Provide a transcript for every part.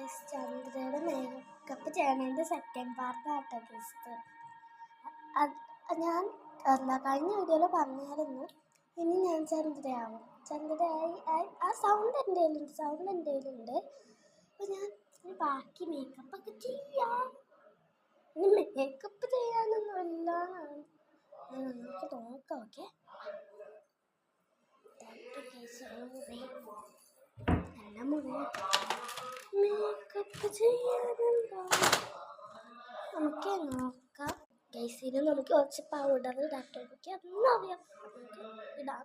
Guys ചന്ദ്രയുടെ makeup ചെയ്യണതിൻ്റെ second പാർട്ടാട്ടോ ഗൈസ്. ഞാൻ കഴിഞ്ഞ വീഡിയോയിൽ പറഞ്ഞായിരുന്നു ഇനി ഞാൻ ചന്ദ്രയാവും. ചന്ദ്രയായി ആ സൗണ്ട് എൻ്റെ കയ്യിലുണ്ട്. അപ്പോൾ ഞാൻ ബാക്കി മേക്കപ്പൊക്കെ ചെയ്യാം. ഇനി മേക്കപ്പ് ചെയ്യാനൊന്നുമില്ല, നമുക്ക് നോക്കാം. ഓക്കെ, നല്ല മുറിയ മേക്കപ്പ് ചെയ്യാനുണ്ടോ നമുക്ക് നോക്കാം. ഗൈസിന് നമുക്ക് കുറച്ച് പൗഡർ ഇടാട്ടോ. എനിക്ക് അതൊന്നും അറിയാം, നമുക്ക് ഇടാം.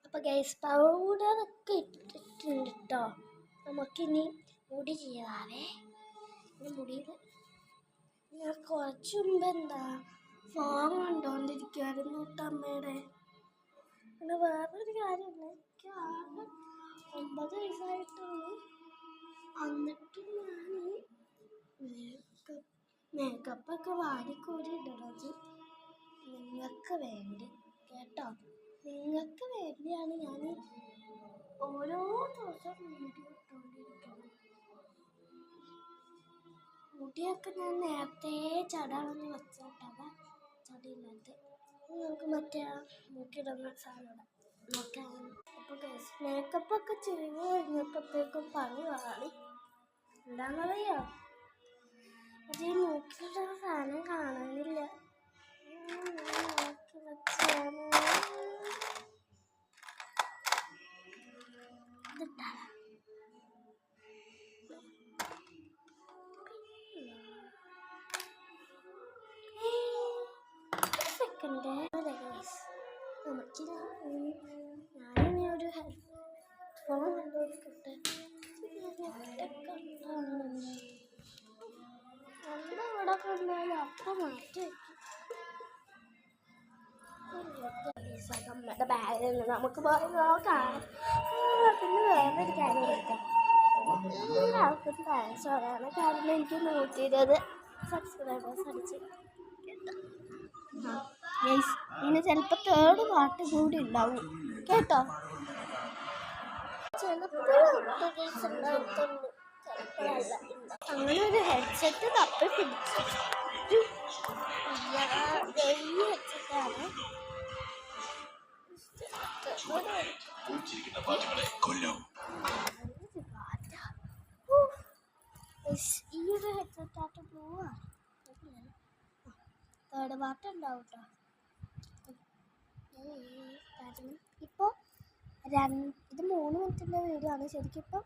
അപ്പോൾ ഗൈസ് പൗഡറൊക്കെ ഇട്ടിട്ടുണ്ട് കേട്ടോ. നമുക്കിനി മുടി ചെയ്യാവേ. മുടിയിൽ ഞാൻ കുറച്ച് മുമ്പ് ഫോൺ കണ്ടുകൊണ്ടിരിക്കുമായിരുന്നു കേട്ടോ അമ്മയുടെ. പിന്നെ വേറൊരു കാര്യമില്ല, എനിക്ക് ആകെ 9 വയസ്സായിട്ടുള്ളൂ. എന്നിട്ടും ഞാൻ മേക്കപ്പൊക്കെ വാരിക്കോരി ഇടണത് നിങ്ങൾക്ക് വേണ്ടി കേട്ടോ. നിങ്ങൾക്ക് വേണ്ടിയാണ് ഞാൻ ഓരോ ദിവസം വീഡിയോ ഇട്ടുകൊണ്ടിരിക്കുന്നത്. മുടിയൊക്കെ ഞാൻ നേരത്തെ ചടകളൊന്നും വെച്ചോട്ടതാ, ചടിയില്ലാത്ത. നമുക്ക് മറ്റേ മുക്കിടുന്ന സാധനം നോക്കാൻ. അപ്പോൾ മേക്കപ്പൊക്കെ ചെയ്ത് കഴിഞ്ഞപ്പോഴത്തേക്കും പണി വാടി. എന്താണെന്നറിയോ, അത് ഈ മൂക്കിലിടുന്ന സാധനം കാണാനില്ല. നോക്കി വെച്ചാണ് ഇതിട്ടാ. സെക്കൻഡ് നമുക്ക് ഞാനിനി ഒരു ഹെഡ്ഫോൺ കണ്ടുകൊടുക്കട്ടെ. ഇവിടെ കൊണ്ടുപോയി അപ്പം മാറ്റി വയ്ക്കും. അമ്മയുടെ ബാഗിൽ നിന്ന് നമുക്ക് പോയി നോക്കാം. പിന്നെ വേറൊരു കാര്യം എടുക്കാം. എല്ലാവർക്കും താങ്ക്സ് പറയാനുള്ള കാര്യം, എനിക്ക് 120 സബ്സ്ക്രൈബേഴ്സ് അടിച്ച്. ഇനി ചിലപ്പോൾ 3rd പാർട്ട് കൂടി ഉണ്ടാവും കേട്ടോ. അങ്ങനെ ഒരു ഹെഡ്സെറ്റ് തപ്പി പിടിച്ചു ഹെഡ്സെറ്റാണ്. ഈ ഒരു ഹെഡ്സെറ്റായിട്ട് പോവാ. 3rd പാർട്ട് ഉണ്ടാവും കേട്ടോ. ഇപ്പോൾ ഇത് 3 മിനിറ്റിൻ്റെ വീഡിയോ ആണ്. ശരിക്കും ഇപ്പം